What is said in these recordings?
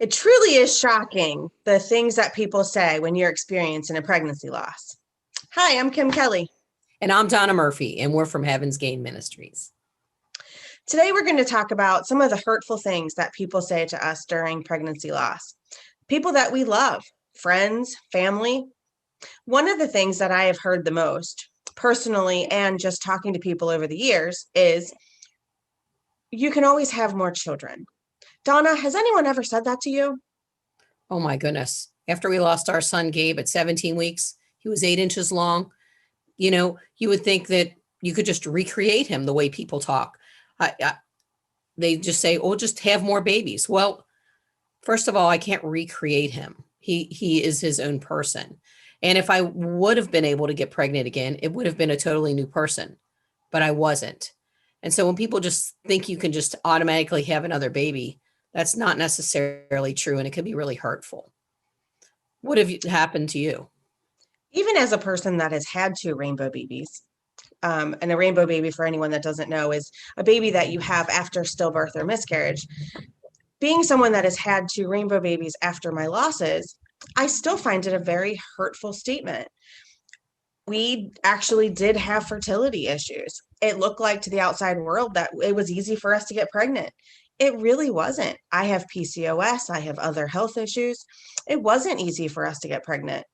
It truly is shocking, the things that people say when you're experiencing a pregnancy loss. Hi, I'm Kim Kelly. And I'm Donna Murphy, and we're from Heaven's Gain Ministries. Today, we're going to talk about some of the hurtful things that people say to us during pregnancy loss. People that we love, friends, family. One of the things that I have heard the most personally and just talking to people over the years is, you can always have more children. Donna, has anyone ever said that to you? Oh my goodness. After we lost our son, Gabe, at 17 weeks, he was 8 inches long. You would think that you could just recreate him the way people talk. They just say, oh, just have more babies. Well, first of all, I can't recreate him. He is his own person. And if I would have been able to get pregnant again, it would have been a totally new person, but I wasn't. And so when people just think you can just automatically have another baby, that's not necessarily true. And it can be really hurtful. What have happened to you? Even as a person that has had two rainbow babies, and a rainbow baby, for anyone that doesn't know, is a baby that you have after stillbirth or miscarriage. Being someone that has had two rainbow babies after my losses, I still find it a very hurtful statement. We actually did have fertility issues. It looked like to the outside world that it was easy for us to get pregnant. It really wasn't. I have PCOS, I have other health issues. It wasn't easy for us to get pregnant.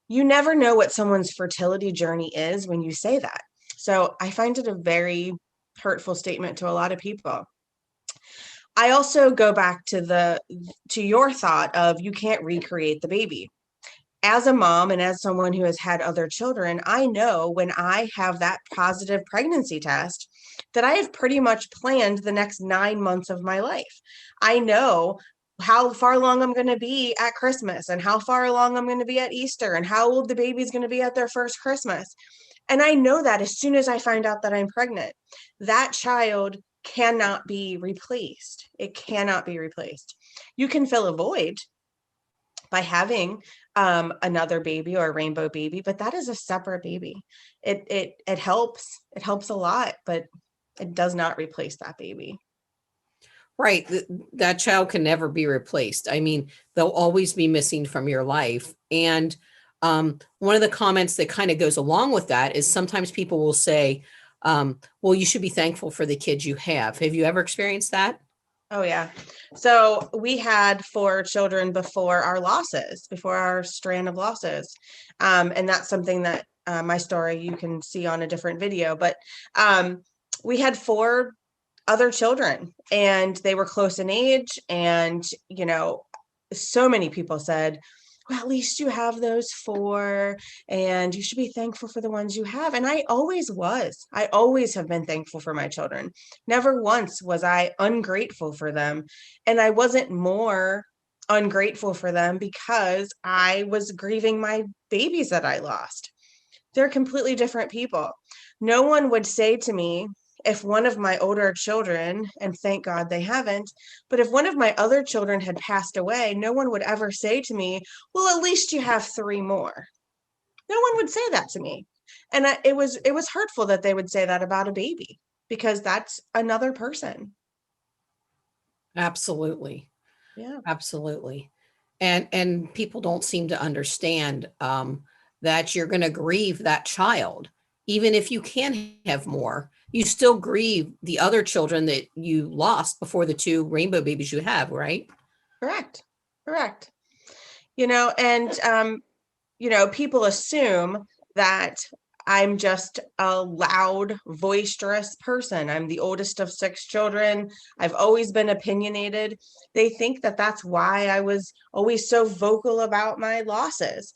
You never know what someone's fertility journey is when you say that. So I find it a very hurtful statement to a lot of people. I also go back to your thought of, you can't recreate the baby. As a mom and as someone who has had other children, I know when I have that positive pregnancy test that I have pretty much planned the next 9 months of my life. I know how far along I'm going to be at Christmas and how far along I'm going to be at Easter and how old the baby's going to be at their first Christmas. And I know that as soon as I find out that I'm pregnant, that child cannot be replaced. It cannot be replaced. You can fill a void by having another baby or a rainbow baby, but that is a separate baby. It helps a lot, but it does not replace that baby. Right. That child can never be replaced. I mean, they'll always be missing from your life. And one of the comments that kind of goes along with that is sometimes people will say, well, you should be thankful for the kids you have. Have you ever experienced that? Oh, yeah. So we had 4 children before our losses, before our strand of losses. And that's something that my story you can see on a different video. But we had 4 other children and they were close in age. And, so many people said, well, at least you have those 4 and you should be thankful for the ones you have. And I always was. I always have been thankful for my children. Never once was I ungrateful for them. And I wasn't more ungrateful for them because I was grieving my babies that I lost. They're completely different people. No one would say to me, if one of my older children, and thank God they haven't, but if one of my other children had passed away, no one would ever say to me, well, at least you have 3 more. No one would say that to me. And it was hurtful that they would say that about a baby, because that's another person. Absolutely. Yeah. Absolutely. And people don't seem to understand that you're going to grieve that child. Even if you can have more, you still grieve the other children that you lost before the 2 rainbow babies you have, right? Correct. Correct. And people assume that I'm just a loud, boisterous person. I'm the oldest of 6 children. I've always been opinionated. They think that that's why I was always so vocal about my losses.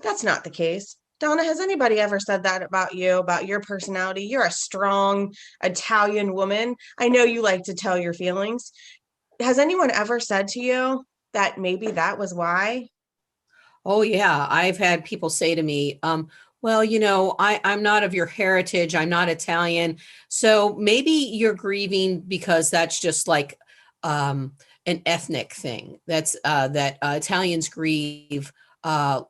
That's not the case. Donna, has anybody ever said that about you, about your personality? You're a strong Italian woman. I know you like to tell your feelings. Has anyone ever said to you that maybe that was why? Oh yeah, I've had people say to me, well, I'm not of your heritage. I'm not Italian. So maybe you're grieving because that's just like an ethnic thing. That's that Italians grieve uh,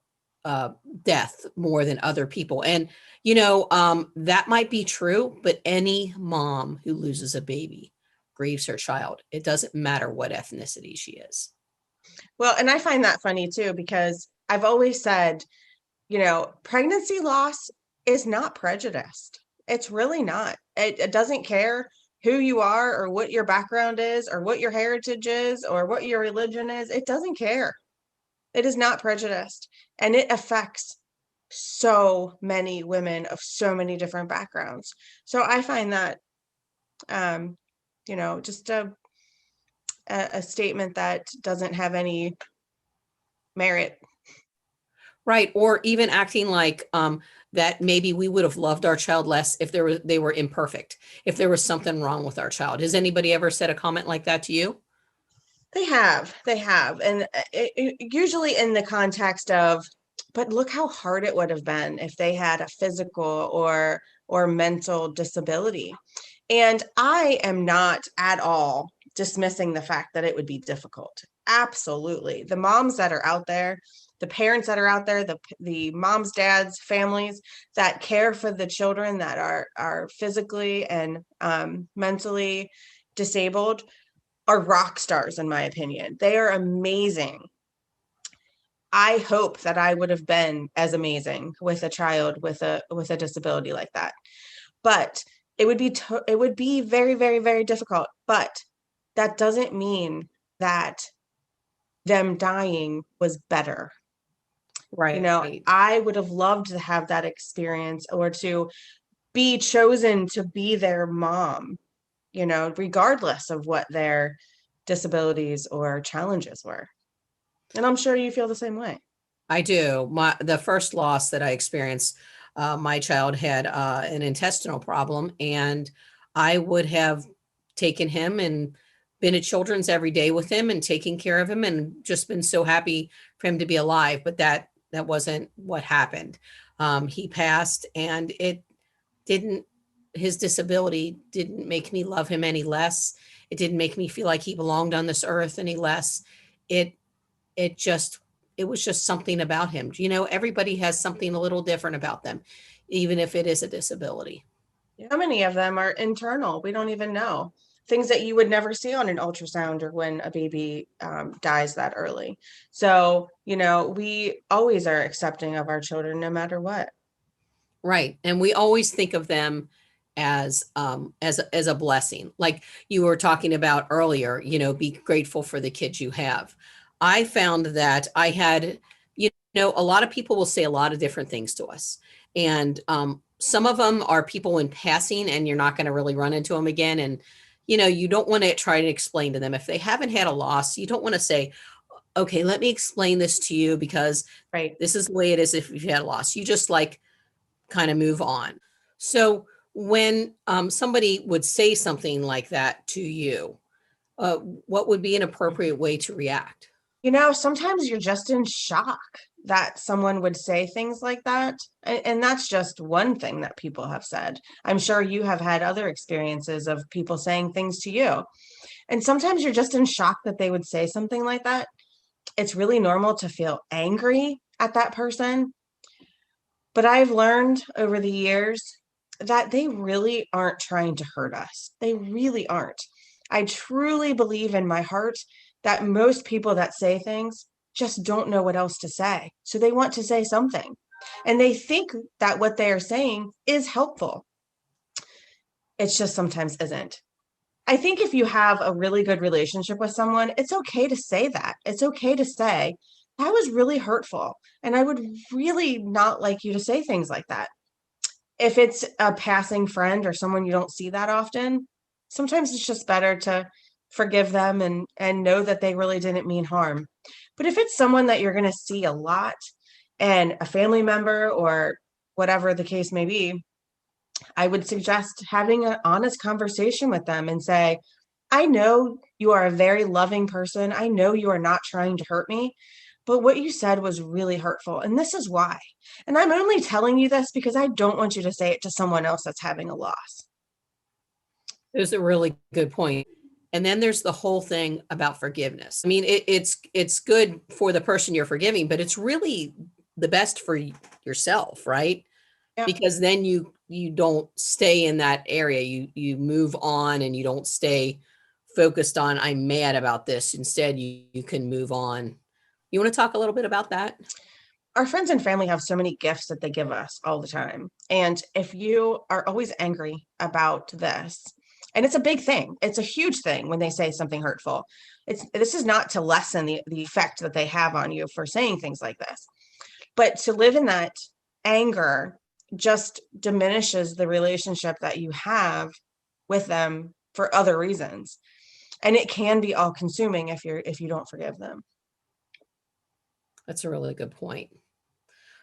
uh, death more than other people. And, that might be true, but any mom who loses a baby grieves her child. It doesn't matter what ethnicity she is. Well, and I find that funny too, because I've always said, pregnancy loss is not prejudiced. It's really not. It doesn't care who you are or what your background is or what your heritage is or what your religion is. It doesn't care. It is not prejudiced. And it affects so many women of so many different backgrounds. So I find that, um, just a statement that doesn't have any merit. Right. Or even acting like that maybe we would have loved our child less if they were imperfect, if there was something wrong with our child. Has anybody ever said a comment like that to you? They have, and usually in the context of, but look how hard it would have been if they had a physical or mental disability. And I am not at all dismissing the fact that it would be difficult. Absolutely. The moms that are out there, the parents that are out there, the moms, dads, families that care for the children that are physically and mentally disabled are rock stars, in my opinion. They are amazing. I hope that I would have been as amazing with a child with a disability like that. But it would be very, very, very difficult. But that doesn't mean that them dying was better. Right. I would have loved to have that experience, or to be chosen to be their mom, regardless of what their disabilities or challenges were. And I'm sure you feel the same way. I do. The first loss that I experienced, my child had an intestinal problem, and I would have taken him and been at Children's every day with him and taking care of him, and just been so happy for him to be alive. But that wasn't what happened. He passed, and it didn't. His disability didn't make me love him any less. It didn't make me feel like he belonged on this earth any less. It it just it was just something about him. Everybody has something a little different about them, even if it is a disability. How many of them are internal? We don't even know. Things that you would never see on an ultrasound or when a baby dies that early. So, we always are accepting of our children no matter what. Right. And we always think of them as a blessing. Like you were talking about earlier, be grateful for the kids you have. I found that I had, a lot of people will say a lot of different things to us. And some of them are people in passing, and you're not going to really run into them again. And, you don't want to try to explain to them if they haven't had a loss. You don't want to say, okay, let me explain this to you because Right. this is the way it is if you've had a loss. You just like kind of move on. So when somebody would say something like that to you, what would be an appropriate way to react? Sometimes you're just in shock that someone would say things like that. And that's just one thing that people have said. I'm sure you have had other experiences of people saying things to you. And sometimes you're just in shock that they would say something like that. It's really normal to feel angry at that person. But I've learned over the years that they really aren't trying to hurt us. They really aren't. I truly believe in my heart that most people that say things just don't know what else to say. So they want to say something. And they think that what they are saying is helpful. It's just sometimes isn't. I think if you have a really good relationship with someone, it's okay to say that. It's okay to say, that was really hurtful. And I would really not like you to say things like that. If it's a passing friend or someone you don't see that often, sometimes it's just better to forgive them and know that they really didn't mean harm. But if it's someone that you're going to see a lot, and a family member or whatever the case may be, I would suggest having an honest conversation with them and say, I know you are a very loving person. I know you are not trying to hurt me, but what you said was really hurtful. And this is why. And I'm only telling you this because I don't want you to say it to someone else that's having a loss. There's a really good point. And then there's the whole thing about forgiveness. I mean, it's good for the person you're forgiving, but it's really the best for yourself, right? Yeah. Because then you don't stay in that area. You move on, and you don't stay focused on, I'm mad about this. Instead, you can move on. You want to talk a little bit about that? Our friends and family have so many gifts that they give us all the time. And if you are always angry about this, and it's a big thing, it's a huge thing when they say something hurtful. This is not to lessen the effect that they have on you for saying things like this, but to live in that anger just diminishes the relationship that you have with them for other reasons. And it can be all consuming if you don't forgive them. That's a really good point.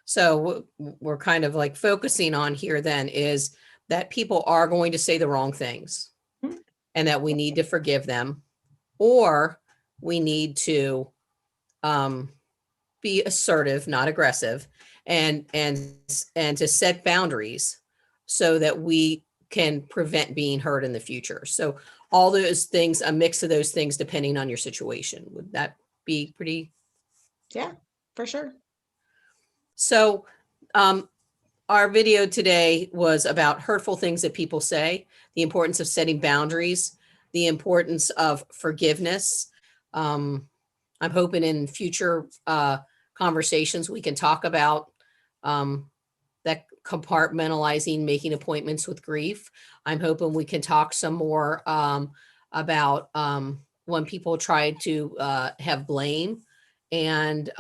So we're kind of like focusing on here then is that people are going to say the wrong things and that we need to forgive them, or we need to be assertive, not aggressive, and to set boundaries so that we can prevent being hurt in the future. So all those things, a mix of those things, depending on your situation. Would that be pretty? Yeah, for sure. So our video today was about hurtful things that people say, the importance of setting boundaries, the importance of forgiveness. I'm hoping in future conversations we can talk about that compartmentalizing, making appointments with grief. I'm hoping we can talk some more about when people try to have blame. And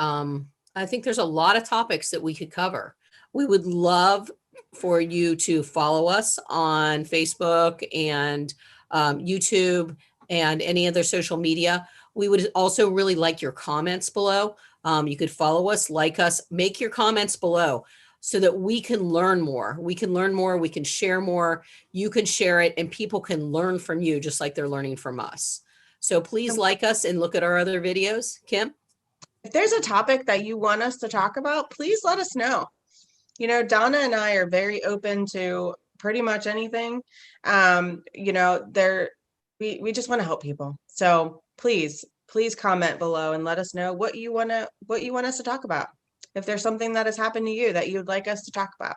I think there's a lot of topics that we could cover. We would love for you to follow us on Facebook and YouTube and any other social media. We would also really like your comments below. You could follow us, like us, make your comments below so that we can learn more. We can learn more, we can share more, you can share it, and people can learn from you just like they're learning from us. So please like us and look at our other videos. Kim? If there's a topic that you want us to talk about, please let us know. You know, Donna and I are very open to pretty much anything. You know, we just want to help people. So please comment below and let us know what you want us to talk about. If there's something that has happened to you that you'd like us to talk about.